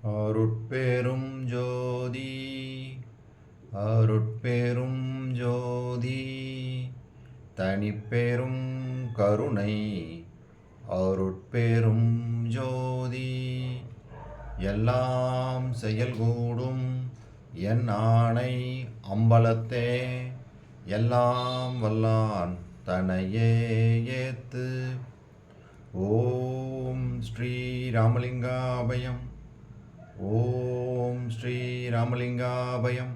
அருட்பெரும் ஜோதி அருட்பெரும் ஜோதி தனிப்பெரும் கருணை அருட்பெரும் ஜோதி எல்லாம் செயல்கூடும் என் ஆணை அம்பலத்தே எல்லாம் வல்லான் தனையே ஏத்து. ஓம் ஸ்ரீ ராமலிங்காபயம். ஓம் ஸ்ரீ ராமலிங்காபயம்.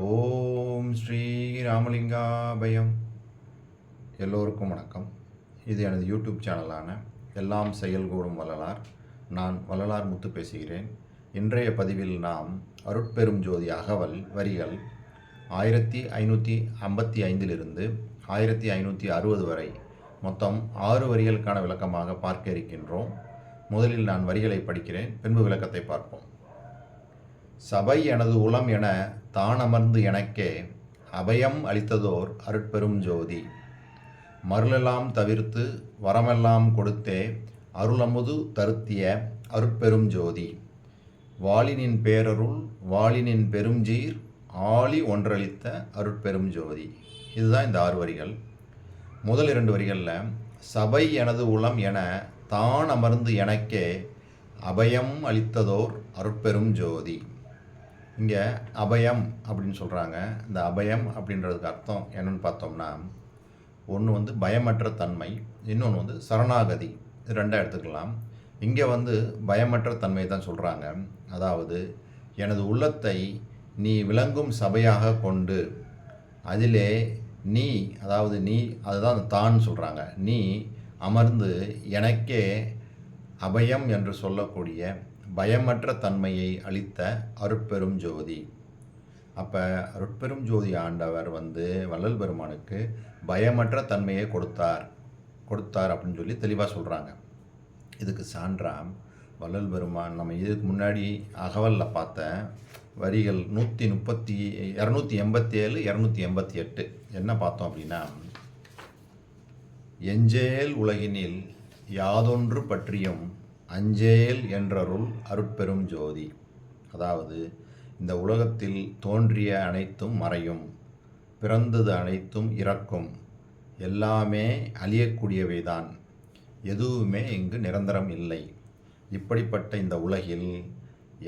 ஓம் ஸ்ரீ ராமலிங்காபயம். எல்லோருக்கும் வணக்கம். இது எனது யூடியூப் சேனலான எல்லாம் செயல்கூடும் வள்ளலார். நான் வள்ளலார் முத்து பேசுகிறேன். இன்றைய பதிவில் நாம் அருட்பெரும் ஜோதி அகவல் வரிகள் 1555 1560 வரை மொத்தம் 6 வரிகளுக்கான விளக்கமாக பார்க்க இருக்கின்றோம். முதலில் நான் வரிகளை படிக்கிறேன், பின்பு விளக்கத்தை பார்ப்போம். சபை எனது உளம் என தான் அமர்ந்து எனக்கே அபயம் அளித்ததோர் அருட்பெரும் ஜோதி. மருளெல்லாம் தவிர்த்து வரமெல்லாம் கொடுத்தே அருளமுது தருத்திய அருட்பெரும் ஜோதி. வாளினின் பேரருள் வாளினின் பெருஞ்சீர் ஆழி ஒன்றளித்த அருட்பெரும் ஜோதி. இதுதான் இந்த 6 வரிகள். முதல் 2 வரிகளில் சபை எனது உளம் என தான் அமர்ந்து எனக்கே அபயம் அளித்ததோர் அருட்பெரும் ஜோதி. இங்கே அபயம் அப்படின்னு சொல்கிறாங்க. இந்த அபயம் அப்படின்றதுக்கு அர்த்தம் என்னென்னு பார்த்தோம்னா, ஒன்று பயமற்ற தன்மை, இன்னொன்று சரணாகதி. இது 2 எடுத்துக்கலாம். இங்கே பயமற்ற தன்மை தான் சொல்கிறாங்க. அதாவது எனது உள்ளத்தை நீ விளங்கும் சபையாக கொண்டு அதிலே நீ, அதாவது நீ, அதுதான் தான் சொல்கிறாங்க, நீ அமர்ந்து எனக்கே அபயம் என்று சொல்லக்கூடிய பயமற்ற தன்மையை அளித்த அருட்பெரும் ஜோதி. அப்போ அருட்பெரும் ஜோதி ஆண்டவர் வள்ளல் பெருமானுக்கு பயமற்ற தன்மையை கொடுத்தார் அப்படின்னு சொல்லி தெளிவாக சொல்கிறாங்க. இதுக்கு சான்றா வள்ளல் பெருமான் நம்ம இதுக்கு முன்னாடி அகவலில் பார்த்த வரிகள் 287 288 என்ன பார்த்தோம் அப்படின்னா, எஞ்சேல் உலகினில் யாதொன்று பற்றியும் அஞ்சேல் என்றருள் அருட்பெரும் ஜோதி. அதாவது இந்த உலகத்தில் தோன்றிய அனைத்தும் மறையும், பிறந்தது அனைத்தும் இறக்கும், எல்லாமே அழியக்கூடியவைதான், எதுவுமே இங்கு நிரந்தரம் இல்லை. இப்படிப்பட்ட இந்த உலகில்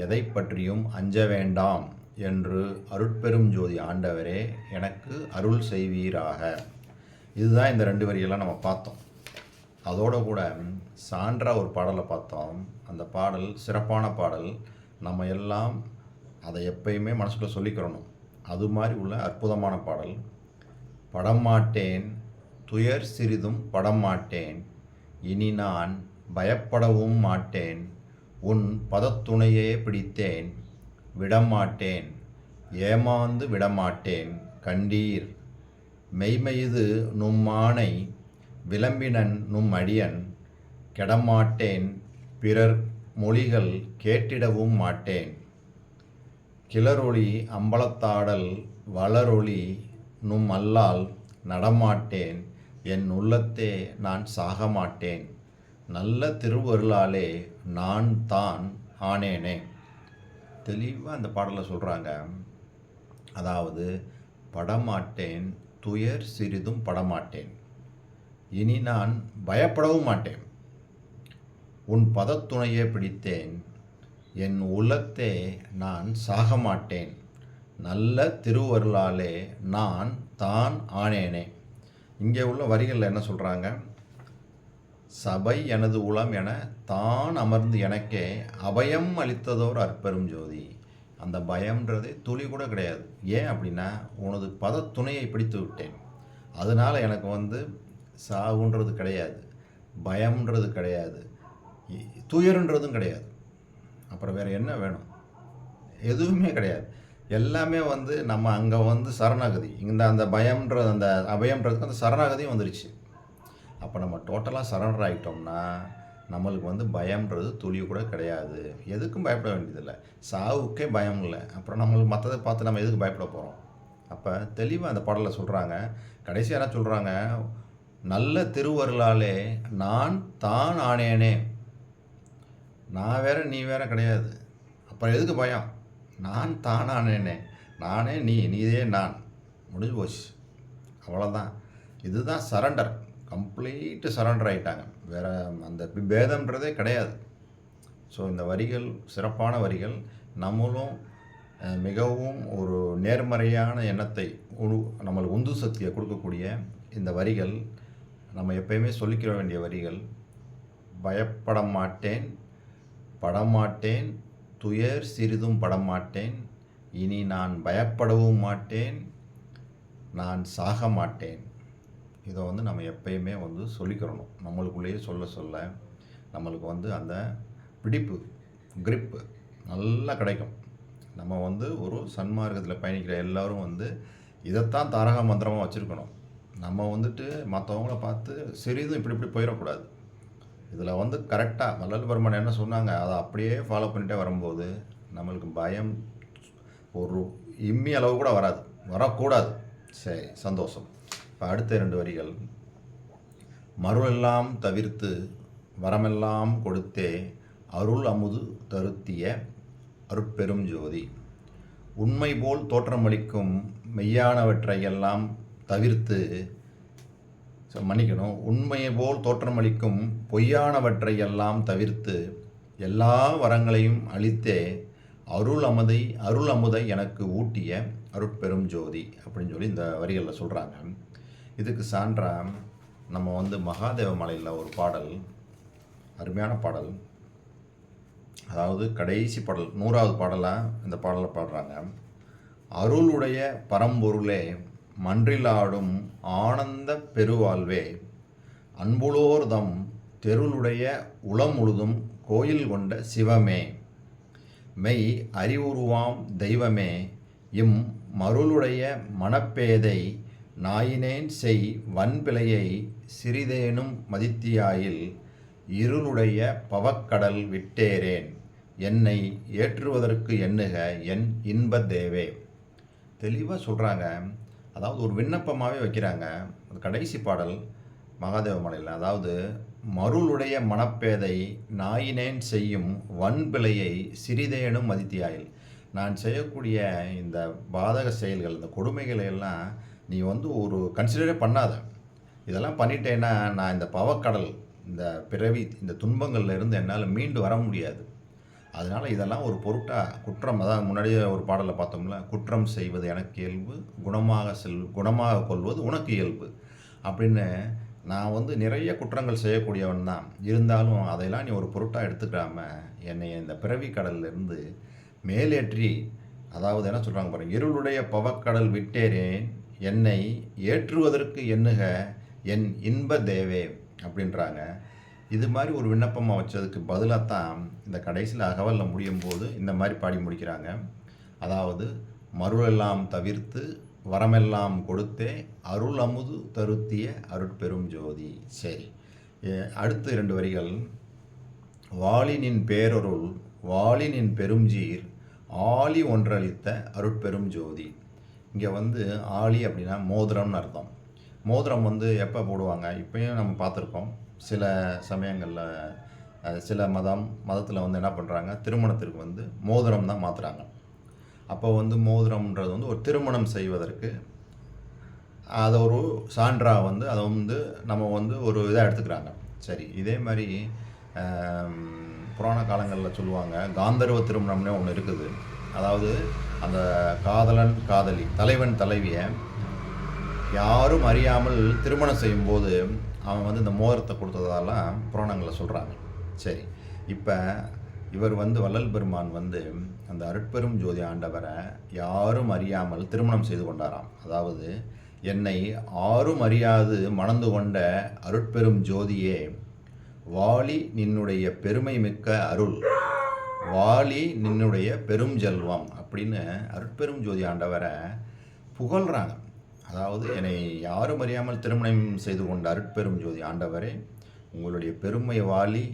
எதை பற்றியும் அஞ்ச வேண்டாம் என்று அருட்பெரும் ஜோதி ஆண்டவரே எனக்கு அருள் செய்வீராக. இதுதான் இந்த 2 வரியெல்லாம் நம்ம பார்த்தோம். அதோடு கூட சான்றா ஒரு பாடலை பார்த்தோம். அந்த பாடல் சிறப்பான பாடல். நம்ம எல்லாம் அதை எப்பயுமே மனசுக்குள்ளே சொல்லிக்கிறணும். அது மாதிரி உள்ள அற்புதமான பாடல். படமாட்டேன் துயர் சிறிதும் படமாட்டேன், இனி நான் பயப்படவும் மாட்டேன், உன் பதத்துணையே பிடித்தேன், விடமாட்டேன் ஏமாந்து விடமாட்டேன், கண்டீர் மெய்மையுது நும்மானை, விளம்பினன் நும் அடியன், கெடமாட்டேன் பிறர் மொழிகள் கேட்டிடவும் மாட்டேன், கிளரொளி அம்பலத்தாடல் வளரொளி நும் அல்லால் நடமாட்டேன், என் உள்ளத்தே நான் சாக மாட்டேன், நல்ல திருவருளாலே நான் தான் ஆனேனே. தெளிவாக அந்த பாடலை சொல்கிறாங்க. அதாவது படமாட்டேன் துயர் சிறிதும் படமாட்டேன், இனி நான் பயப்படவும் மாட்டேன், உன் பதத்துணையே பிடித்தேன், என் உள்ளத்தே நான் சாக மாட்டேன், நல்ல திருவருளாலே நான் தான் ஆனேனே. இங்கே உள்ள வரிகளில் என்ன சொல்கிறாங்க, சபை எனது உளம் என தான் அமர்ந்து எனக்கே அபயம் அளித்ததோர் அற்பெரும் ஜோதி. அந்த பயம்ன்றது துளி கூட கிடையாது. ஏன் அப்படின்னா, உனது பதத்துணையை பிடித்து விட்டேன், அதனால் எனக்கு சாவுன்றது கிடையாது, பயம்ன்றது கிடையாது, துயருன்றதும் கிடையாது. அப்புறம் வேறு என்ன வேணும்? எதுவுமே கிடையாது. எல்லாமே நம்ம அங்கே சரணாகதி. அந்த பயம்ன்றது, அந்த அபயம்ன்றதுக்கு அந்த சரணாகதியும் வந்துருச்சு. அப்போ நம்ம டோட்டலாக சரண்டர் ஆகிட்டோம்னா நம்மளுக்கு பயம்ன்றது துளி கூட கிடையாது. எதுக்கும் பயப்பட வேண்டியதில்லை. சாவுக்கே பயம் இல்லை, அப்புறம் நம்மளுக்கு மற்றதை பார்த்து நம்ம எதுக்கு பயப்பட போகிறோம்? அப்போ தெளிவாக அந்த பாடலில் சொல்கிறாங்க. கடைசியாக என்ன சொல்கிறாங்க, நல்ல திருவருளாலே நான் தான் ஆனேனே. நான் வேற நீ வேற கிடையாது. அப்புறம் எதுக்கு பயம்? நான் தானானேனே, நானே நீ, நீதே நான், முடிஞ்சு போச்சு. அவ்வளோதான். இதுதான் சரண்டர். கம்ப்ளீட்டு சரண்டர் ஆகிட்டாங்க. வேறு அந்த பேதம்ன்றதே கிடையாது. ஸோ இந்த வரிகள் சிறப்பான வரிகள். நம்மளும் மிகவும் ஒரு நேர்மறையான எண்ணத்தை நம்மளுக்கு உந்து சக்தியை கொடுக்கக்கூடிய இந்த வரிகள் நம்ம எப்பயுமே சொல்லிக்கிற வேண்டிய வரிகள். பயப்பட மாட்டேன், படமாட்டேன், துயர் சிறிதும் படமாட்டேன், இனி நான் பயப்படவும் மாட்டேன், நான் சாக மாட்டேன். இதை வந்து நம்ம எப்பயுமே வந்து சொல்லிக்கிறணும். நம்மளுக்குள்ளேயே சொல்ல சொல்ல நம்மளுக்கு வந்து அந்த பிடிப்பு, கிரிப்பு நல்லா கிடைக்கும். நம்ம வந்து ஒரு சன்மார்க்கத்தில் பயணிக்கிற எல்லோரும் வந்து இதைத்தான் தாரக மந்திரமாக வச்சுருக்கணும். நம்ம வந்துட்டு மற்றவங்கள பார்த்து சிறிதும் இப்படி போயிடக்கூடாது. இதில் வந்து கரெக்டாக வள்ளல் பெருமான் என்ன சொன்னாங்க அதை அப்படியே ஃபாலோ பண்ணிகிட்டே வரும்போது நம்மளுக்கு பயம் ஒரு இம்மி அளவு கூட வரக்கூடாது. சரி, சந்தோஷம். இப்போ அடுத்த 2 வரிகள். மருளெல்லாம் தவிர்த்து வரமெல்லாம் கொடுத்தே அருள் அமுது தருத்திய அருட்பெரும் ஜோதி. உண்மை போல் தோற்றமளிக்கும் மெய்யானவற்றையெல்லாம் தவிர்த்து மன்னிக்கணும் உண்மையை போல் தோற்றமளிக்கும் பொய்யானவற்றையெல்லாம் தவிர்த்து எல்லா வரங்களையும் அளித்தே அருள் அமுதை எனக்கு ஊட்டிய அருட்பெரும் ஜோதி அப்படின்னு சொல்லி இந்த வரிகளில் சொல்கிறாங்க. இதுக்கு சான்றாக நம்ம வந்து மகாதேவ மலையில் ஒரு பாடல், அருமையான பாடல், அதாவது கடைசி பாடல் 100வது பாடலாக இந்த பாடலை பாடுறாங்க. அருளுடைய பரம்பொருளே மன்றிலாடும் ஆனந்த பெருவாழ்வே, அன்புளோர்தம் தெருளுடைய உளம் முழுதும் கோயில் கொண்ட சிவமே, மெய் அறிவுருவாம் தெய்வமே, இம் மருளுடைய மனப்பேதை நாயினேன் செய் வன்பிழையை சிறிதேனும் மதித்தியாயில் இருளுடைய பவக்கடல் விட்டேரேன், என்னை ஏற்றுவதற்கு எண்ணுக என் இன்ப தேவே. தெளிவாக சொல்கிறாங்க. அதாவது ஒரு விண்ணப்பமாகவே வைக்கிறாங்க. அது கடைசி பாடல் மகாதேவ மலையில். அதாவது மருளுடைய மனப்பேதை நாயினேன் செய்யும் வன்பிழையை சிறிதேனும் மதித்தியாயில், நான் செய்யக்கூடிய இந்த பாதக செயல்கள், இந்த கொடுமைகளை எல்லாம் நீ வந்து ஒரு கன்சிடரே பண்ணாத. இதெல்லாம் பண்ணிட்டேன்னா நான் இந்த பவக்கடல், இந்த பிறவி, இந்த துன்பங்கள்ல இருந்து என்னால் மீண்டு வர முடியாது. அதனால் இதெல்லாம் ஒரு பொருட்டாக குற்றம், அதாவது முன்னாடியே ஒரு பாடலில் பார்த்தோம்ல, குற்றம் செய்வது எனக்கு இயல்பு, குணமாக கொள்வது உனக்கு இயல்பு அப்படின்னு. நான் வந்து நிறைய குற்றங்கள் செய்யக்கூடியவன் தான், இருந்தாலும் அதையெல்லாம் நீ ஒரு பொருட்டாக எடுத்துக்காம என்னை இந்த பிறவி கடல்லிருந்து மேலேற்றி, அதாவது என்ன சொல்கிறாங்க பாருங்கள், இருளுடைய பவக்கடல் விட்டேரேன், என்னை ஏற்றுவதற்கு எண்ணுக என் இன்ப தேவே அப்படின்றாங்க. இது மாதிரி ஒரு விண்ணப்பமாக வச்சதுக்கு பதிலாக தான் இந்த கடைசியில் அகவலில் முடியும் போது இந்த மாதிரி பாடி முடிக்கிறாங்க. அதாவது மருளெல்லாம் தவிர்த்து வரமெல்லாம் கொடுத்தே அருள் அமுது தருத்திய அருட்பெரும் ஜோதி. சரி, அடுத்த 2 வரிகள். வாளினின் பேரருள் வாளினின் பெருஞ்சீர் ஆழி ஒன்றளித்த அருட்பெரும் ஜோதி. இங்கே வந்து ஆழி அப்படின்னா மோதிரம்னு அர்த்தம். மோதிரம் வந்து எப்போ போடுவாங்க, இப்போயும் நம்ம பார்த்துருக்கோம். சில சமயங்களில் சில மதத்தில் வந்து என்ன பண்ணுறாங்க, திருமணத்திற்கு வந்து மோதிரம் தான் மாற்றுறாங்க. அப்போ வந்து மோதிரம்ன்றது வந்து ஒரு திருமணம் செய்வதற்கு அதை ஒரு சான்றாக வந்து அதை வந்து நம்ம வந்து ஒரு இதாக எடுத்துக்கிறாங்க. சரி, இதே மாதிரி புராண காலங்களில் சொல்லுவாங்க, காந்தர்வ திருமணம்னே ஒன்று இருக்குது. அதாவது அந்த காதலன் காதலி, தலைவன் தலைவியை யாரும் அறியாமல் திருமணம் செய்யும்போது அவன் வந்து இந்த மோதிரத்தை கொடுத்ததாலாம் புராணங்களில் சொல்கிறாங்க. சரி, இப்போ இவர் வந்து வள்ளல் பெருமான் வந்து அந்த அருட்பெரும் ஜோதி ஆண்டவரை யாரும் அறியாமல் திருமணம் செய்து கொண்டாராம். அதாவது என்னை ஆரும் அறியாது மணந்து கொண்ட அருட்பெரும் ஜோதியே, வாளி நின்னுடைய பெருமை மிக்க அருள், வாளி நின்னுடைய பெரும் செல்வம் அப்படின்னு அருட்பெரும் ஜோதி ஆண்டவரை புகழ்கிறாங்க. அதாவது என்னை யாரும் அறியாமல் திருமணம் செய்து கொண்ட அருட்பெரும் ஜோதி ஆண்டவரே, உங்களுடைய பெருமை வாளி,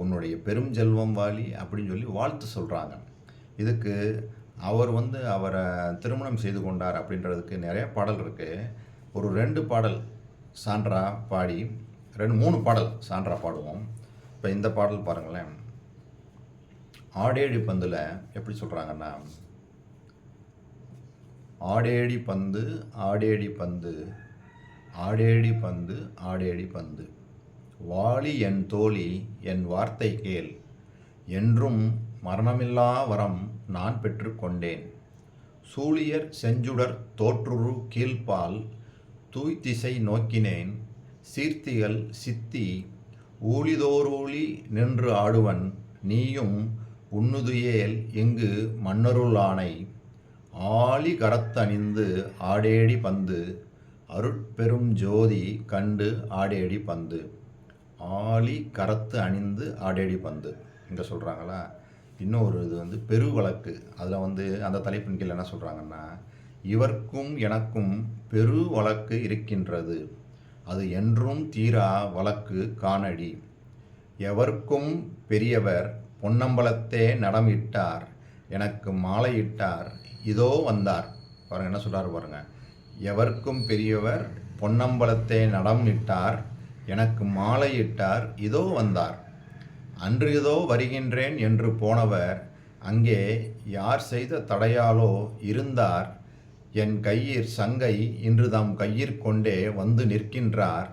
உன்னுடைய பெரும் செல்வம் வாளி அப்படின்னு சொல்லி வாழ்த்து சொல்கிறாங்க. இதுக்கு அவர் வந்து அவரை திருமணம் செய்து கொண்டார் அப்படின்றதுக்கு நிறைய பாடல் இருக்குது. ஒரு 2 பாடல் சான்றா பாடி 3 பாடல் சான்றா பாடுவோம். இப்போ இந்த பாடல் பாருங்களேன். ஆடேடி பந்தில் எப்படி சொல்கிறாங்கன்னா, ஆடேடி பந்து ஆடேடி பந்து ஆடேடி பந்து ஆடேடி பந்து வாலி என் தோழி என் வார்த்தை கேள் என்றும் மரணமில்லா வரம் நான் பெற்றுக்கொண்டேன். சூழியர் செஞ்சுடர் தோற்றுரு கீழ்ப்பால் தூய்திசை நோக்கினேன். சீர்த்திகள் சித்தி ஊழிதோரூழி நின்று ஆடுவன் நீயும் உன்னுதுயேல் இங்கு மன்னருள் ஆணை. ஆழி கரத்தணிந்து ஆடேடி பந்து அருட்பெரும் ஜோதி கண்டு ஆடேடி பந்து. ஆழி கரத்து அணிந்து ஆடேடி பந்து இங்கே சொல்கிறாங்களா. இன்னொரு இது வந்து பெருவழக்கு. அதில் அந்த தலைப்பின் கீழ் என்ன சொல்கிறாங்கன்னா, இவர்க்கும் எனக்கும் பெரு வழக்கு இருக்கின்றது, அது என்றும் தீரா வழக்கு காணடி. எவர்க்கும் பெரியவர் பொன்னம்பலத்தே நடமிட்டார், எனக்கு மாலையிட்டார் இதோ வந்தார். பாருங்கள் என்ன சொல்கிறார் பாருங்கள். எவர்க்கும் பெரியவர் பொன்னம்பலத்தே நடமிட்டார், எனக்கு மாலையிட்டார் இதோ வந்தார். அன்று இதோ வருகின்றேன் என்று போனவர் அங்கே யார் செய்த தடையாலோ இருந்தார். என் கையிற் சங்கை இன்று தம் கையிற்கொண்டே வந்து நிற்கின்றார்.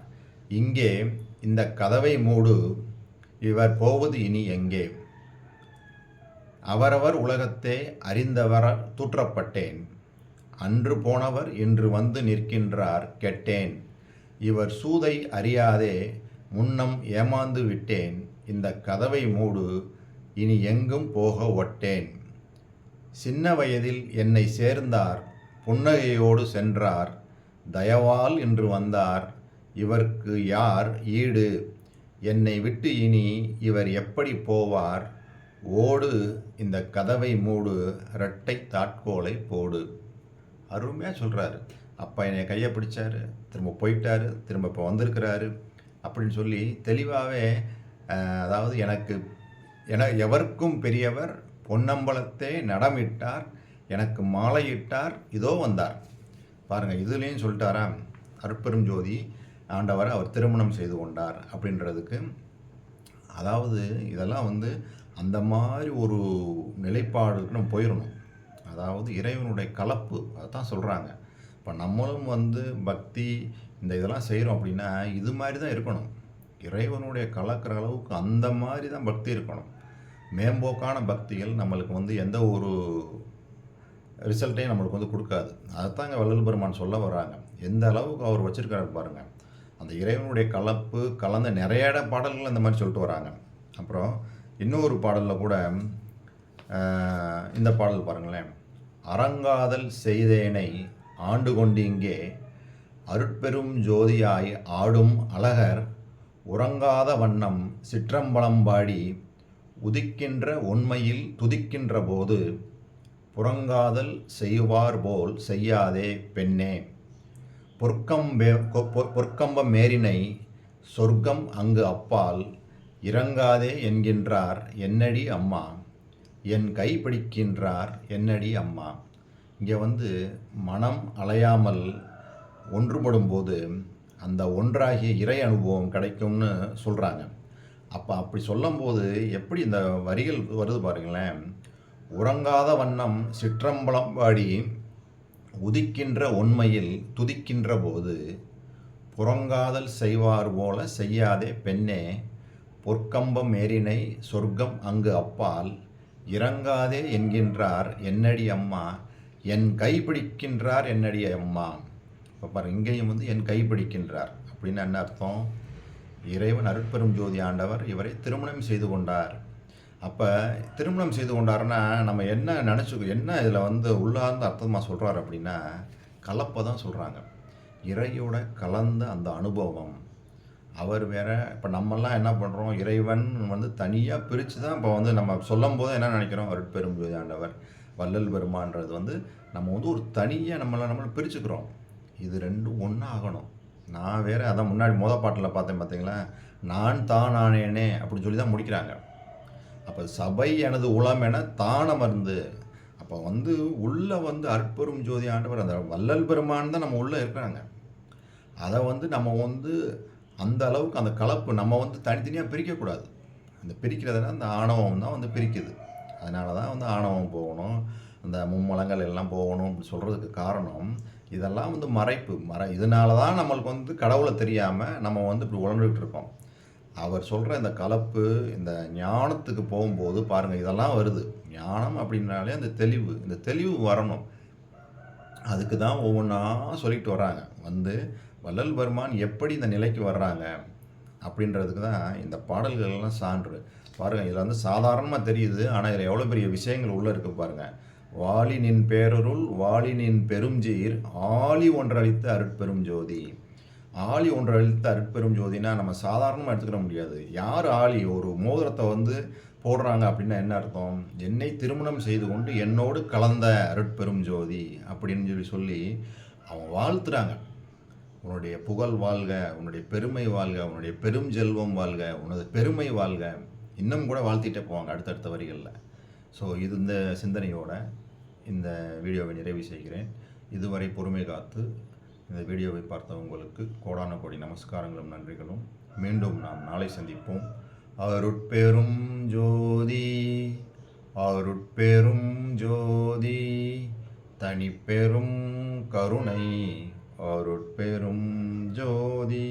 இங்கே இந்த கதவை மூடு, இவர் போவது இனி எங்கே? அவரவர் உலகத்தே அறிந்தவர் தூற்றப்பட்டேன். அன்று போனவர் இன்று வந்து நிற்கின்றார் கெட்டேன். இவர் சூதை அறியாதே முன்னம் ஏமாந்து விட்டேன். இந்த கதவை மூடு, இனி எங்கும் போக ஒட்டேன். சின்ன வயதில் என்னை சேர்ந்தார், புன்னகையோடு சென்றார். தயவால் இன்று வந்தார், இவர்க்கு யார் ஈடு? என்னை விட்டு இனி இவர் எப்படி போவார்? ஓடு இந்த கதவை மூடு, இரட்டை தாட்கோலை போடு. அருமையாக சொல்கிறாரு. அப்பா என்னை கையை பிடிச்சாரு, திரும்ப போயிட்டாரு, திரும்ப இப்போ வந்திருக்கிறாரு அப்படின்னு சொல்லி தெளிவாகவே, அதாவது எவர்க்கும் பெரியவர் பொன்னம்பலத்தே நடமிட்டார், எனக்கு மாலையிட்டார் இதோ வந்தார். பாருங்கள், இதுலேயும் சொல்லிட்டாரா, அருட்பெரும் ஜோதி ஆண்டவரை அவர் திருமணம் செய்து கொண்டார் அப்படின்றதுக்கு. அதாவது இதெல்லாம் அந்த மாதிரி ஒரு நிலைப்பாடுக்கு நம்ம போயிடணும். அதாவது இறைவனுடைய கலப்பு, அதுதான் சொல்கிறாங்க. இப்போ நம்மளும் பக்தி இதெல்லாம் செய்கிறோம் அப்படின்னா இது மாதிரி தான் இருக்கணும். இறைவனுடைய கலக்கிற அளவுக்கு அந்த மாதிரி தான் பக்தி இருக்கணும். மேம்போக்கான பக்திகள் நம்மளுக்கு எந்த ஒரு ரிசல்ட்டையும் நம்மளுக்கு கொடுக்காது. அதைத்தாங்க வள்ளல் பெருமான் சொல்ல வர்றாங்க. எந்த அளவுக்கு அவர் வச்சுருக்காரு பாருங்கள். அந்த இறைவனுடைய கலப்பு கலந்த நிறைய பாடல்கள் இந்த மாதிரி சொல்லிட்டு வராங்க. அப்புறம் இன்னொரு பாடலில் கூட இந்த பாடல் பாருங்களேன். அரங்காதல் செய்தேனை ஆண்டு கொண்டு இங்கே அருட்பெரும் ஜோதியாய் ஆடும் அழகர் உறங்காத வண்ணம் சிற்றம்பலம்பாடி உதிக்கின்ற உண்மையில் துதிக்கின்ற போது புறங்காதல் செய்வார் போல் செய்யாதே பெண்ணே. பொற்கம்ப மேரினை சொர்க்கம் அங்கு அப்பால் இறங்காதே என்கின்றார் என்னடி அம்மா, என் கை பிடிக்கின்றார் என்னடி அம்மா. இங்கே மனம் அலையாமல் ஒன்றுபடும் போது அந்த ஒன்றாகிய இறை அனுபவம் கிடைக்கும்னு சொல்கிறாங்க. அப்படி சொல்லும்போது எப்படி இந்த வரிகள் வருது பாருங்களேன். உறங்காத வண்ணம் சிற்றம்பலம்பாடி உதிக்கின்ற உண்மையில் துதிக்கின்ற போது புறங்காதல் செய்வார் போல செய்யாதே பெண்ணே. பொற்கம்பம் மேரினை சொர்க்கம் அங்கு அப்பால் இறங்காதே என்கின்றார் என்னடி அம்மா, என் கை பிடிக்கின்றார் என்னடி அம்மா. இப்போ பாருங்கள், இங்கேயும் என் கை பிடிக்கின்றார் அப்படின்னு என்ன அர்த்தம்? இறைவன் அருட்பெரும் ஜோதி ஆண்டவர் இவரை திருமணம் செய்து கொண்டார். அப்போ திருமணம் செய்து கொண்டாருன்னா நம்ம என்ன என்ன இதில் உள்ளார்ந்த அர்த்தமாக சொல்கிறார் அப்படின்னா, கலப்பை தான் சொல்கிறாங்க. இறையோட கலந்த அந்த அனுபவம். அவர் வேறு. இப்போ நம்மெல்லாம் என்ன பண்ணுறோம், இறைவன் தனியாக பிரித்து தான் இப்போ நம்ம சொல்லும் போது என்ன நினைக்கிறோம், அருட்பெரும் ஜோதி ஆண்டவர் வள்ளல் பெருமான்றது நம்ம ஒரு தனியாக நம்மளை பிரிச்சுக்கிறோம். இது ரெண்டும் ஒன்றா ஆகணும். நான் வேறு, அதான் முன்னாடி பாட்டில் பார்த்தேன் பார்த்தீங்களா, நான் தான் ஆனேனே அப்படின்னு சொல்லி தான் முடிக்கிறாங்க. அப்போ சபை எனது உளம் என தானமர்ந்து, அப்போ உள்ளே அருட்பெரும் ஜோதி ஆண்டவர் அந்த வள்ளல் பெருமான் தான் நம்ம உள்ளே இருக்கிறாங்க. அதை நம்ம அந்த அளவுக்கு அந்த கலப்பு நம்ம தனித்தனியாக பிரிக்கக்கூடாது. அந்த பிரிக்கிறதுனா அந்த ஆணவம் தான் பிரிக்குது. அதனால தான் வந்து ஆணவம் போகணும், இந்த மும்மலங்கள் எல்லாம் போகணும் அப்படி சொல்கிறதுக்கு காரணம், இதெல்லாம் வந்து மறைப்பு. இதனால தான் நம்மளுக்கு வந்து கடவுளை தெரியாமல் நம்ம வந்து இப்படி உழண்டுகிட்டு இருக்கோம். அவர் சொல்கிற இந்த கலப்பு, இந்த ஞானத்துக்கு போகும்போது பாருங்கள் இதெல்லாம் வருது. ஞானம் அப்படின்னாலே அந்த தெளிவு, இந்த தெளிவு வரணும். அதுக்கு தான் ஒவ்வொன்றா சொல்லிட்டு வர்றாங்க. வந்து வள்ளல் பெருமான் எப்படி இந்த நிலைக்கு வர்றாங்க அப்படின்றதுக்கு தான் இந்த பாடல்கள்லாம் சான்று. பாருங்கள் இதில் வந்து சாதாரணமாக தெரியுது, ஆனால் இதில் எவ்வளோ பெரிய விஷயங்கள் உள்ளே இருக்குது பாருங்கள். வாழி நின் பேரருள் வாழி நின் பெருஞ்சீர் ஆழி ஒன்றளித்த அருட்பெரும் ஜோதி. ஆழி ஒன்றளித்த அருட்பெரும் ஜோதினா நம்ம சாதாரணமாக எடுத்துக்கிற முடியாது. யார் ஆழி? ஒரு மோதிரத்தை வந்து போடுறாங்க அப்படின்னா என்ன அர்த்தம்? என்னை திருமணம் செய்து கொண்டு என்னோடு கலந்த அருட்பெரும் ஜோதி அப்படின்னு சொல்லி அவங்க வாழ்த்துறாங்க. உன்னுடைய புகழ் வாழ்க, உன்னுடைய பெருமை வாழ்க, உன்னுடைய பெரும் செல்வம் வாழ்க, உனது பெருமை வாழ்க, இன்னும் கூட வாழ்த்திட்டே போவாங்க அடுத்தடுத்த வரிகளில். ஸோ இது இந்த சிந்தனையோட இந்த வீடியோவை நிறைவு செய்கிறேன். இதுவரை பொறுமை காத்து இந்த வீடியோவை பார்த்த உங்களுக்கு கோடான கோடி நமஸ்காரங்களும் நன்றிகளும். மீண்டும் நாம் நாளை சந்திப்போம். அருட்பெரும் ஜோதி, அருட்பெரும் ஜோதி, தனிப்பெரும் கருணை, அருட்பெரும் ஜோதி.